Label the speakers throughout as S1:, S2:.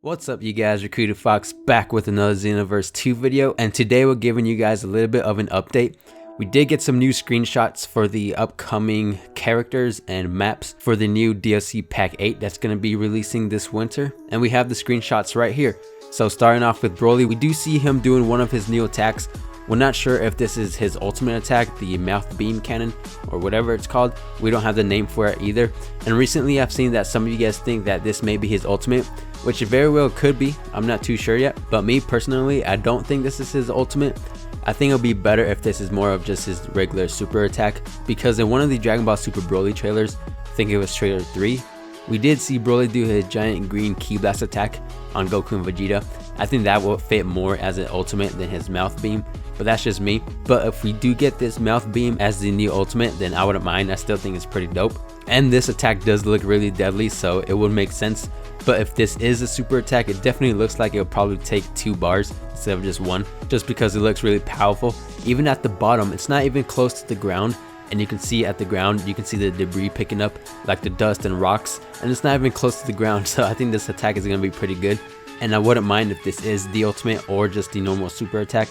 S1: What's up you guys, RikudouFox back with another Xenoverse 2 video, and today we're giving you guys a little bit of an update. We did get some new screenshots for the upcoming characters and maps for the new DLC Pack 8 that's going to be releasing this winter, and we have the screenshots right here. So starting off with BROLY, we do see him doing one of his new attacks. We're not sure if this is his ultimate attack, the mouth beam cannon or whatever it's called. We don't have the name for it either. And recently I've seen that some of you guys think that this may be his ultimate, which it very well could be. I'm not too sure yet, but me personally, I don't think this is his ultimate. I think it'll be better if this is more of just his regular super attack, because in one of the Dragon Ball Super BROLY trailers, I think it was trailer 3, we did see BROLY do his giant green ki blast attack on Goku and Vegeta. I think that will fit more as an ultimate than his mouth beam, but that's just me. But if we do get this mouth beam as the new ultimate, then I wouldn't mind. I still think it's pretty dope, and this attack does look really deadly, so it would make sense. But if this is a super attack, it definitely looks like it'll probably take 2 bars instead of just 1, just because it looks really powerful. Even at the bottom, it's not even close to the ground, and you can see at the ground, you can see the debris picking up like the dust and rocks, and it's not even close to the ground. So I think this attack is going to be pretty good, and I wouldn't mind if this is the ultimate or just the normal super attack.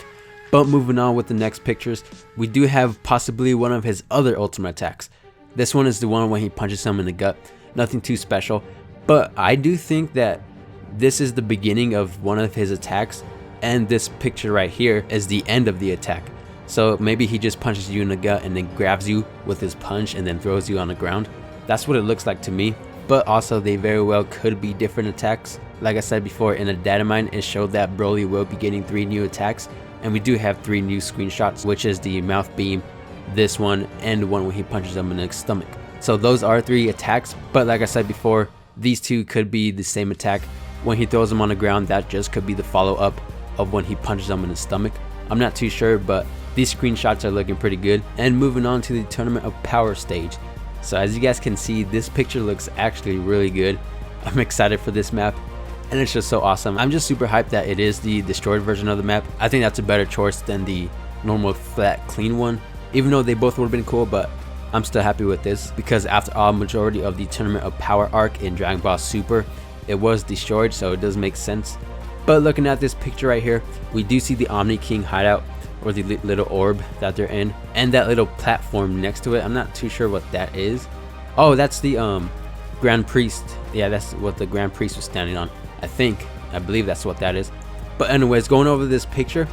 S1: But moving on with the next pictures, we do have possibly one of his other ultimate attacks. This one is the one when he punches him in the gut. Nothing too special, but I do think that this is the beginning of one of his attacks, and this picture right here is the end of the attack. So maybe he just punches you in the gut and then grabs you with his punch and then throws you on the ground. That's what it looks like to me, but also they very well could be different attacks. Like I said before, in a data mine it showed that BROLY will be getting 3 new attacks, and we do have 3 new screenshots, which is the mouth beam, this one, and the one when he punches them in the stomach. So those are 3 attacks, but like I said before, these 2 could be the same attack. When he throws them on the ground, that just could be the follow-up of when he punches them in the stomach. I'm not too sure, but these screenshots are looking pretty good. And moving on to the Tournament of Power stage. So as you guys can see, this picture looks actually really good. I'm excited for this map, and it's just so awesome. I'm just super hyped that it is the destroyed version of the map. I think that's a better choice than the normal flat clean one, even though they both would have been cool, but I'm still happy with this, because after all, majority of the Tournament of Power arc in Dragon Ball Super, it was destroyed, so it does make sense. But looking at this picture right here, we do see the Omni King hideout, or the little orb that they're in, and that little platform next to it. I'm not too sure what that is. Oh, that's the Grand Priest. Yeah, that's what the Grand Priest was standing on. I believe that's what that is. But anyways, going over this picture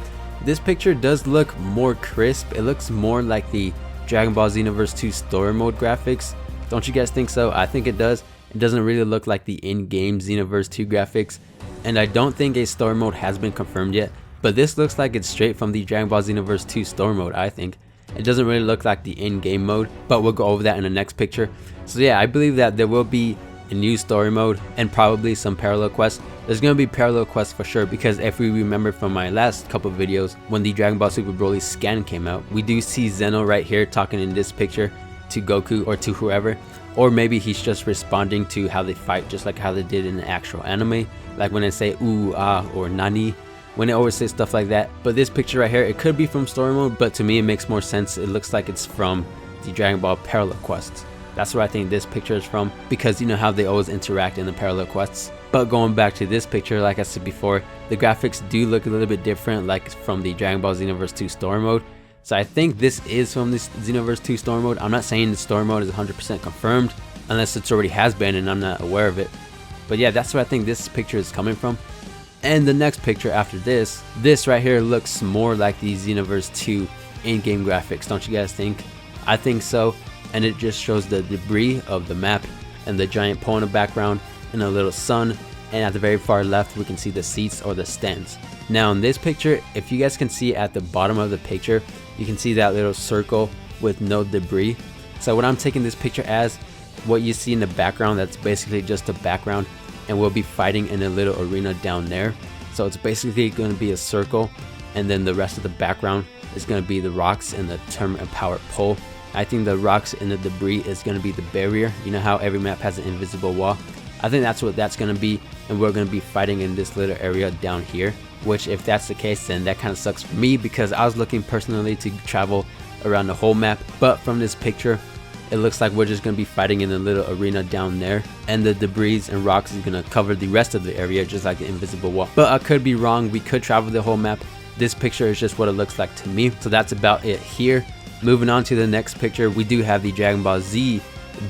S1: does look more crisp. It looks more like the Dragon Ball Xenoverse 2 story mode graphics. Don't you guys think so? I think it does. It doesn't really look like the in-game Xenoverse 2 graphics, and I don't think a story mode has been confirmed yet, but this looks like it's straight from the Dragon Ball Xenoverse 2 story mode. I think it doesn't really look like the in-game mode, but we'll go over that in the next picture. So yeah, I believe that there will be a new story mode and probably some parallel quests. There's going to be parallel quests for sure, because if we remember from my last couple of videos, when the Dragon Ball Super BROLY scan came out, we do see Zeno right here talking in this picture to Goku or to whoever, or maybe he's just responding to how they fight, just like how they did in the actual anime, like when they say ooh, ah, or nani, when they always say stuff like that. But this picture right here, it could be from story mode, but to me it makes more sense. It looks like it's from the Dragon Ball parallel quests. That's where I think this picture is from, because you know how they always interact in the parallel quests. But going back to this picture, like I said before, the graphics do look a little bit different, like from the Dragon Ball Xenoverse 2 story mode. So I think this is from this Xenoverse 2 story mode. I'm not saying the story mode is 100% confirmed, unless it's already has been and I'm not aware of it. But yeah, that's where I think this picture is coming from. And the next picture after this right here looks more like the Xenoverse 2 in-game graphics, don't you guys think? I think so. And it just shows the debris of the map and the giant pole in the background and a little sun, and at the very far left we can see the seats or the stands. Now in this picture, if you guys can see at the bottom of the picture, you can see that little circle with no debris. So what I'm taking this picture as, what you see in the background, that's basically just a background, and we'll be fighting in a little arena down there. So it's basically going to be a circle, and then the rest of the background is going to be the rocks and the Tournament of Power pole. I think the rocks and the debris is going to be the barrier. You know how every map has an invisible wall? I think that's what that's going to be, and we're going to be fighting in this little area down here, which if that's the case, then that kind of sucks for me, because I was looking personally to travel around the whole map. But from this picture, it looks like we're just going to be fighting in a little arena down there, and the debris and rocks is going to cover the rest of the area just like the invisible wall. But I could be wrong, we could travel the whole map. This picture is just what it looks like to me, so that's about it here. Moving on to the next picture, we do have the Dragon Ball Z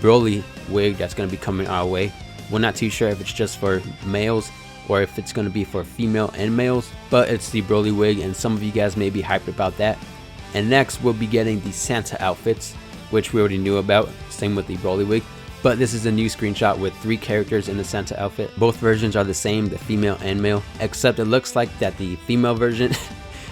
S1: BROLY wig that's going to be coming our way. We're not too sure if it's just for males or if it's going to be for female and males, but it's the BROLY wig, and some of you guys may be hyped about that. And next we'll be getting the Santa outfits, which we already knew about, same with the BROLY wig. But this is a new screenshot with 3 characters in the Santa outfit. Both versions are the same, the female and male, except it looks like that the female version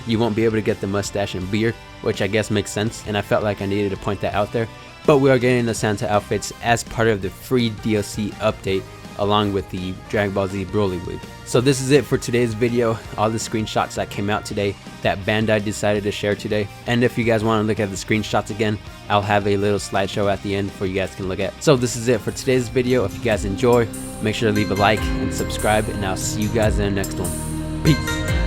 S1: you won't be able to get the mustache and beard, which I guess makes sense, and I felt like I needed to point that out there. But we are getting the Santa outfits as part of the free DLC update, along with the Dragon Ball Z BROLY wig. So this is it for today's video, all the screenshots that came out today that Bandai decided to share today. And if you guys want to look at the screenshots again, I'll have a little slideshow at the end for you guys can look at. So this is it for today's video. If you guys enjoy, make sure to leave a like and subscribe, and I'll see you guys in the next one. Peace.